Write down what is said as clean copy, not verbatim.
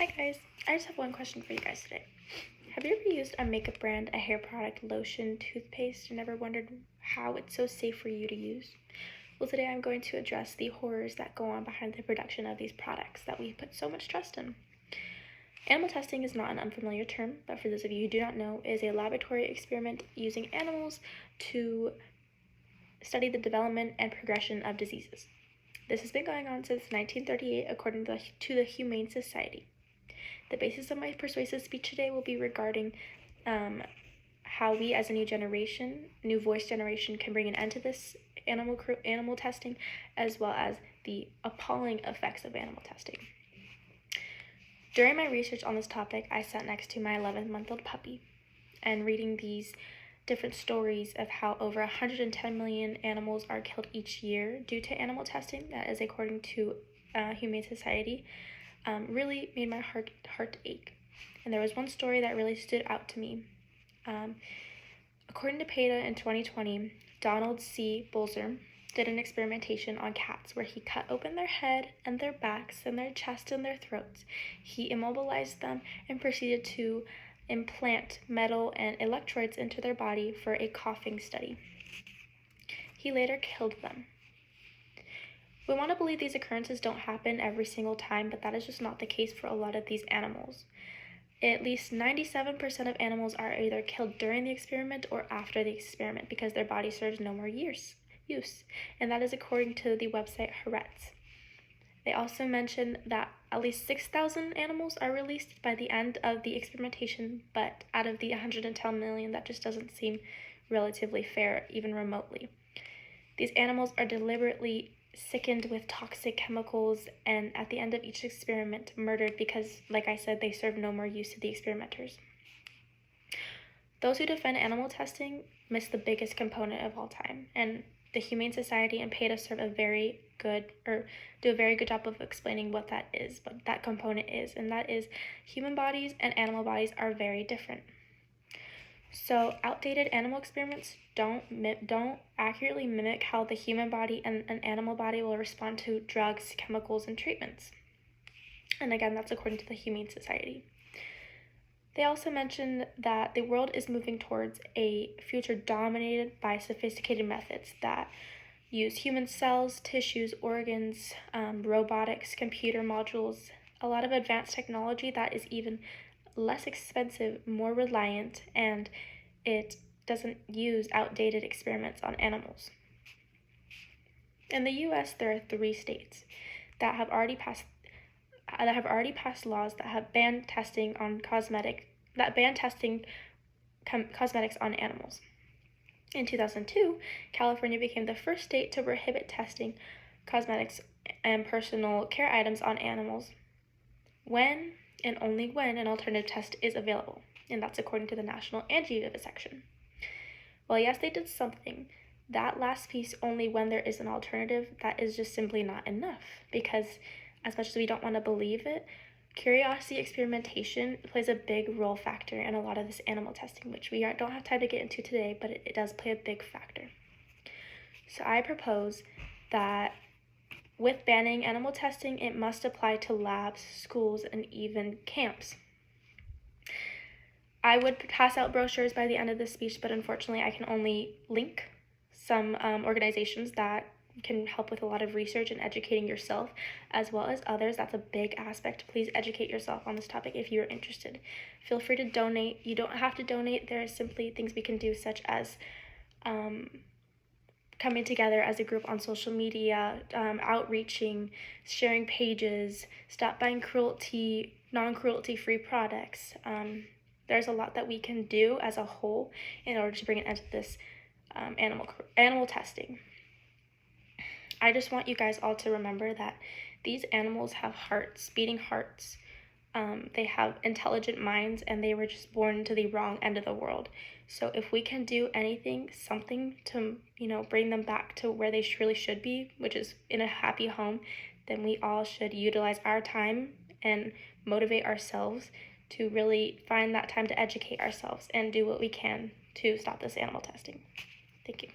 Hi guys, I just have one question for you guys today. Have you ever used a makeup brand, a hair product, lotion, toothpaste, and ever wondered how it's so safe for you to use? Well, today I'm going to address the horrors that go on behind the production of these products that we put so much trust in. Animal testing is not an unfamiliar term, but for those of you who do not know, it is a laboratory experiment using animals to study the development and progression of diseases. This has been going on since 1938 according to the Humane Society. The basis of my persuasive speech today will be regarding how we as a new voice generation, can bring an end to this animal testing, as well as the appalling effects of animal testing. During my research on this topic, I sat next to my 11-month-old puppy and reading these different stories of how over 110 million animals are killed each year due to animal testing, that is according to Humane Society, really made my heart ache. And there was one story that really stood out to me. According to PETA in 2020, Donald C. Bolzer did an experimentation on cats where he cut open their head and their backs and their chest and their throats. He immobilized them and proceeded to implant metal and electrodes into their body for a coughing study. He later killed them. We want to believe these occurrences don't happen every single time, but that is just not the case for a lot of these animals. At least 97% of animals are either killed during the experiment or after the experiment because their body serves no more use, and that is according to the website Haaretz. They also mentioned that at least 6,000 animals are released by the end of the experimentation, but out of the 110 million, that just doesn't seem relatively fair, even remotely. These animals are deliberately sickened with toxic chemicals and at the end of each experiment murdered because, like I said, they serve no more use to the experimenters. Those who defend animal testing miss the biggest component of all time, and the Humane Society and PETA do a very good job of explaining what that component is, and that is human bodies and animal bodies are very different. So outdated animal experiments don't accurately mimic how the human body and an animal body will respond to drugs, chemicals, and treatments. And again, that's according to the Humane Society. They also mentioned that the world is moving towards a future dominated by sophisticated methods that use human cells, tissues, organs, robotics, computer modules, a lot of advanced technology that is even less expensive, more reliant, and it doesn't use outdated experiments on animals. In the U.S., there are 3 states that have already passed laws that have banned testing on cosmetics on animals. In 2002, California became the first state to prohibit testing cosmetics and personal care items on animals when and only when an alternative test is available, and that's according to the National Anti-Vivisection. Well, yes, they did something. That last piece, only when there is an alternative, that is just simply not enough, because as much as we don't want to believe it, curiosity experimentation plays a big role factor in a lot of this animal testing, which we don't have time to get into today, but it does play a big factor. So I propose that with banning animal testing, it must apply to labs, schools, and even camps. I would pass out brochures by the end of this speech, but unfortunately I can only link some organizations that can help with a lot of research and educating yourself, as well as others. That's a big aspect. Please educate yourself on this topic if you're interested. Feel free to donate. You don't have to donate. There are simply things we can do, such as coming together as a group on social media, outreaching, sharing pages, stop buying non-cruelty free products. There's a lot that we can do as a whole in order to bring an end to this animal testing. I just want you guys all to remember that these animals have hearts, beating hearts. They have intelligent minds, and they were just born into the wrong end of the world. So if we can do something to, bring them back to where they really should be, which is in a happy home, then we all should utilize our time and motivate ourselves to really find that time to educate ourselves and do what we can to stop this animal testing. Thank you.